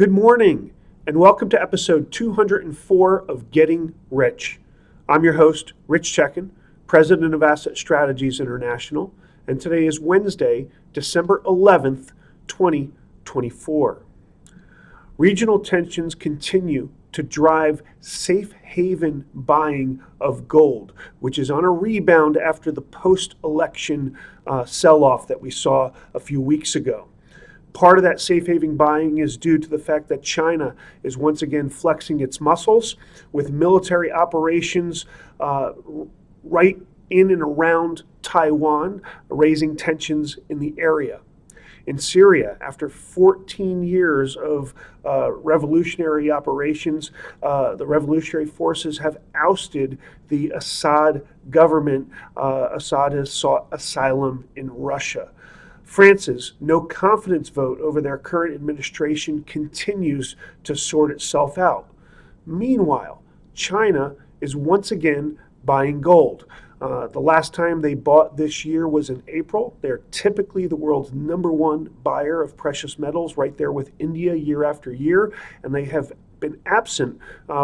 Good morning, and welcome to episode 204 of Getting Rich. I'm your host, Rich Checkan, president of Asset Strategies International, and today is Wednesday, December 11th, 2024. Regional tensions continue to drive safe haven buying of gold, which is on a rebound after the post-election sell-off that we saw a few weeks ago. Part of that safe haven buying is due to the fact that China is once again flexing its muscles with military operations right in and around Taiwan, raising tensions in the area. In Syria, after 14 years of revolutionary operations, the revolutionary forces have ousted the Assad government. Assad has sought asylum in Russia. France's no-confidence vote over their current administration continues to sort itself out. Meanwhile, China is once again buying gold. The last time they bought this year was in April. They're typically the world's number one buyer of precious metals, right there with India year after year, and they have been absent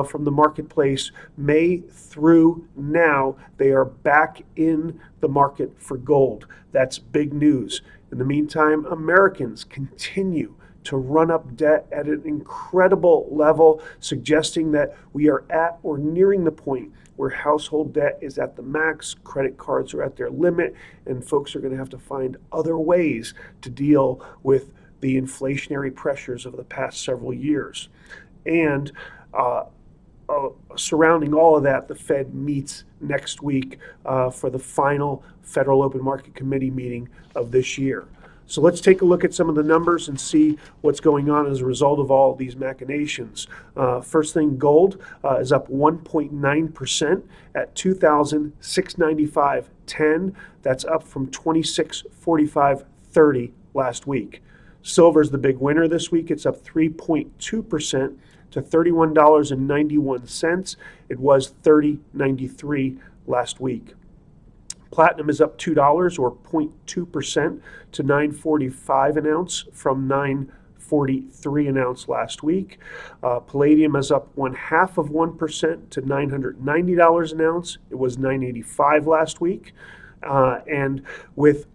from the marketplace May through now. They are back in the market for gold. That's big news. In the meantime, Americans continue to run up debt at an incredible level, suggesting that we are at or nearing the point where household debt is at the max, credit cards are at their limit, and folks are going to have to find other ways to deal with the inflationary pressures of the past several years. And surrounding all of that, the Fed meets next week for the final Federal Open Market Committee meeting of this year. So let's take a look at some of the numbers and see what's going on as a result of all of these machinations. First thing, gold is up 1.9% at $2,695.10. That's up from $2,645.30 last week. Silver's the big winner this week. It's up 3.2% to $31.91. It was $30.93 last week. Platinum is up $2 or 0.2% to $9.45 an ounce from $9.43 an ounce last week. Palladium is up 0.5% to $990 an ounce. It was $985 last week. And with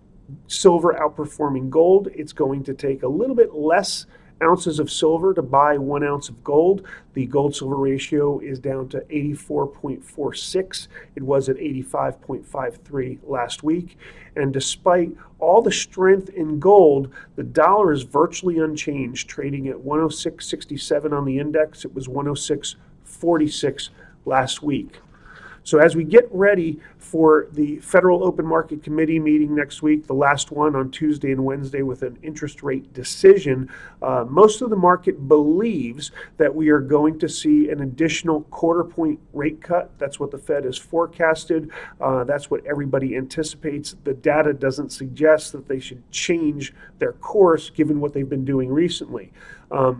silver outperforming gold, it's going to take a little bit less ounces of silver to buy 1 ounce of gold. The gold-silver ratio is down to 84.46. It was at 85.53 last week. And despite all the strength in gold, the dollar is virtually unchanged, trading at 106.67 on the index. It was 106.46 last week. So as we get ready for the Federal Open Market Committee meeting next week, the last one on Tuesday and Wednesday with an interest rate decision, most of the market believes that we are going to see an additional quarter-point rate cut. That's what the Fed has forecasted. That's what everybody anticipates. The data doesn't suggest that they should change their course given what they've been doing recently. The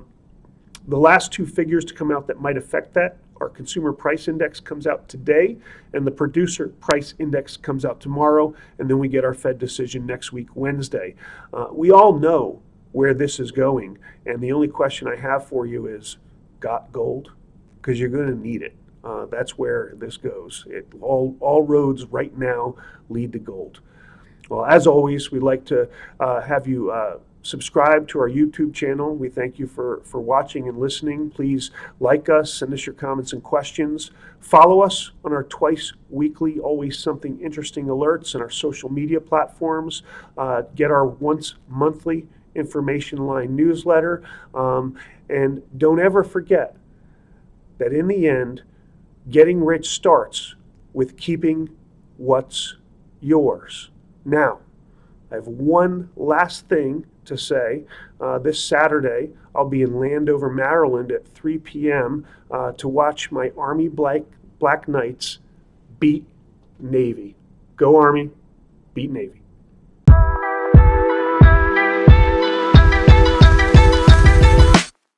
last two figures to come out that might affect that, our consumer price index comes out today, and the producer price index comes out tomorrow, and then we get our Fed decision next week, Wednesday. We all know where this is going, and the only question I have for you is, got gold? Because you're going to need it. That's where this goes. All roads right now lead to gold. Well, as always, we'd like to have you subscribe to our YouTube channel. We thank you for watching and listening. Please like us, send us your comments and questions. Follow us on our twice weekly, always something interesting alerts and our social media platforms. Get our once monthly information line newsletter. And don't ever forget that in the end, getting rich starts with keeping what's yours. Now, I have one last thing to say. This Saturday, I'll be in Landover, Maryland at 3 p.m. To watch my Army Black Knights beat Navy. Go Army, beat Navy.